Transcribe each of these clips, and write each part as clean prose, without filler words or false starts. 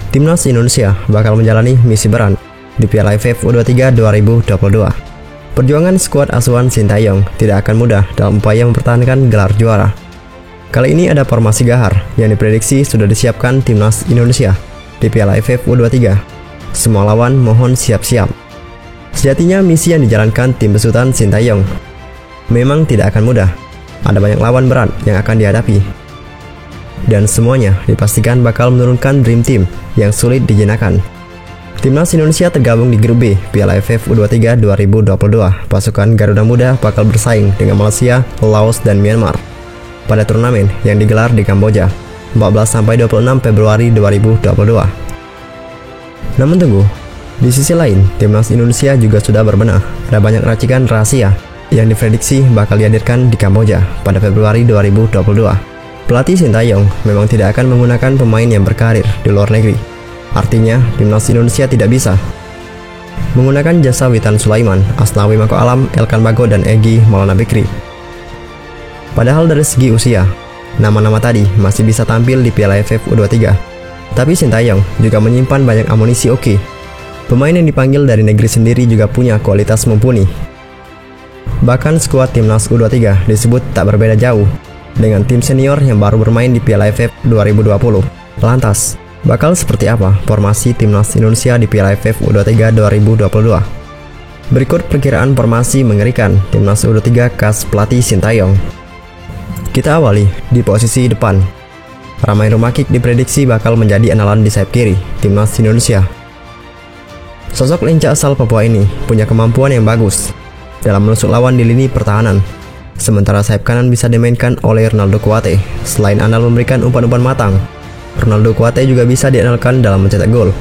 Timnas Indonesia bakal menjalani misi berat di Piala AFF U23 2022. Perjuangan skuad asuhan Sintayong tidak akan mudah dalam upaya mempertahankan gelar juara. Kali ini ada formasi gahar yang diprediksi sudah disiapkan Timnas Indonesia di Piala AFF U23. Semua lawan mohon siap-siap. Sejatinya misi yang dijalankan tim besutan Sintayong memang tidak akan mudah. Ada banyak lawan berat yang akan dihadapi. Dan semuanya dipastikan bakal menurunkan Dream Team yang sulit dijinakan. Timnas Indonesia tergabung di grup B Piala AFF U23 2022. Pasukan Garuda Muda bakal bersaing dengan Malaysia, Laos, dan Myanmar pada turnamen yang digelar di Kamboja 14-26 Februari 2022. Namun tunggu, di sisi lain, Timnas Indonesia juga sudah berbenah. Ada banyak racikan rahasia yang diprediksi bakal dihadirkan di Kamboja pada Februari 2022. Pelatih Sintayong memang tidak akan menggunakan pemain yang berkarir di luar negeri. Artinya, Timnas Indonesia tidak bisa menggunakan jasa Witan Sulaiman, Asnawi Mako Alam, Elkan Bagot, dan Egy Maulana Fikri. Padahal dari segi usia, nama-nama tadi masih bisa tampil di Piala AFF U23. Tapi Sintayong juga menyimpan banyak amunisi oke. Pemain yang dipanggil dari negeri sendiri juga punya kualitas mumpuni. Bahkan skuad Timnas U23 disebut tak berbeda jauh dengan tim senior yang baru bermain di Piala AFF 2020. Lantas, bakal seperti apa formasi Timnas Indonesia di Piala AFF U23 2022? Berikut perkiraan formasi mengerikan Timnas U23 khas pelatih Sintayong. Kita awali di posisi depan. Ramai Rumakik diprediksi bakal menjadi andalan di sayap kiri Timnas Indonesia. Sosok lincah asal Papua ini punya kemampuan yang bagus dalam menusuk lawan di lini pertahanan. Sementara sayap kanan bisa dimainkan oleh Ronaldo Kuate. Selain andal memberikan umpan-umpan matang, Ronaldo Kuate juga bisa diandalkan dalam mencetak gol.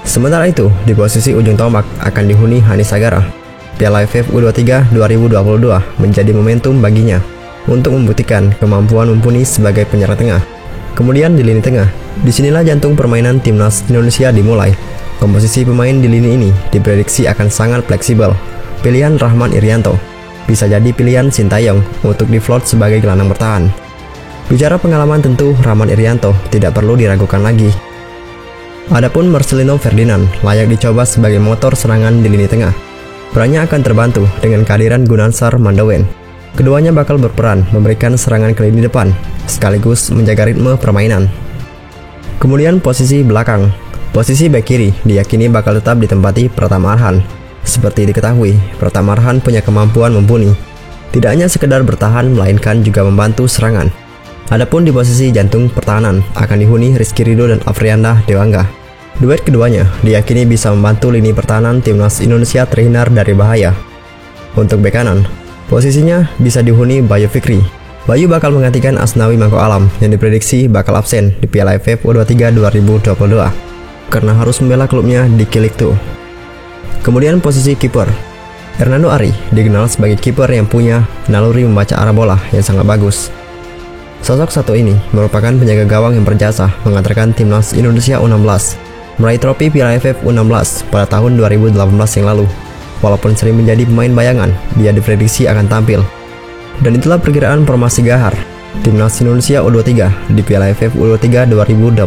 Sementara itu, di posisi ujung tombak akan dihuni Hanis Sagara. Piala AFF U23 2022 menjadi momentum baginya untuk membuktikan kemampuan mumpuni sebagai penyerang tengah. Kemudian di lini tengah, disinilah jantung permainan Timnas Indonesia dimulai. Komposisi pemain di lini ini diprediksi akan sangat fleksibel. Pilihan Rahman Irianto bisa jadi pilihan Sintayong untuk difloat sebagai gelandang bertahan. Bicara pengalaman, tentu Rahman Irianto tidak perlu diragukan lagi. Adapun Marcelino Ferdinand layak dicoba sebagai motor serangan di lini tengah. Perannya akan terbantu dengan kehadiran Gunansar Mandawen. Keduanya bakal berperan memberikan serangan ke lini depan, sekaligus menjaga ritme permainan. Kemudian posisi belakang. Posisi bek kiri diyakini bakal tetap ditempati Pratama Arhan. Seperti diketahui, Pratama Arhan punya kemampuan mumpuni. Tidak hanya sekedar bertahan, melainkan juga membantu serangan. Adapun di posisi jantung pertahanan akan dihuni Rizky Ridho dan Afrianda Dewangga. Duet keduanya diyakini bisa membantu lini pertahanan Timnas Indonesia terhindar dari bahaya. Untuk bek kanan, posisinya bisa dihuni Bayu Fikri. Bayu bakal menggantikan Asnawi Mako Alam yang diprediksi bakal absen di Piala AFF U23 2022 karena harus membela klubnya di Kilik 2. Kemudian posisi kiper, Hernando Ari dikenal sebagai kiper yang punya naluri membaca arah bola yang sangat bagus. Sosok satu ini merupakan penjaga gawang yang berjasa mengantarkan Timnas Indonesia U16 meraih trofi Piala AFF U16 pada tahun 2018 yang lalu. Walaupun sering menjadi pemain bayangan, dia diprediksi akan tampil. Dan itulah perkiraan formasi gahar Timnas Indonesia U23 di Piala AFF U23 2022.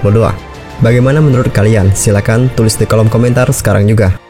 Bagaimana menurut kalian? Silahkan tulis di kolom komentar sekarang juga.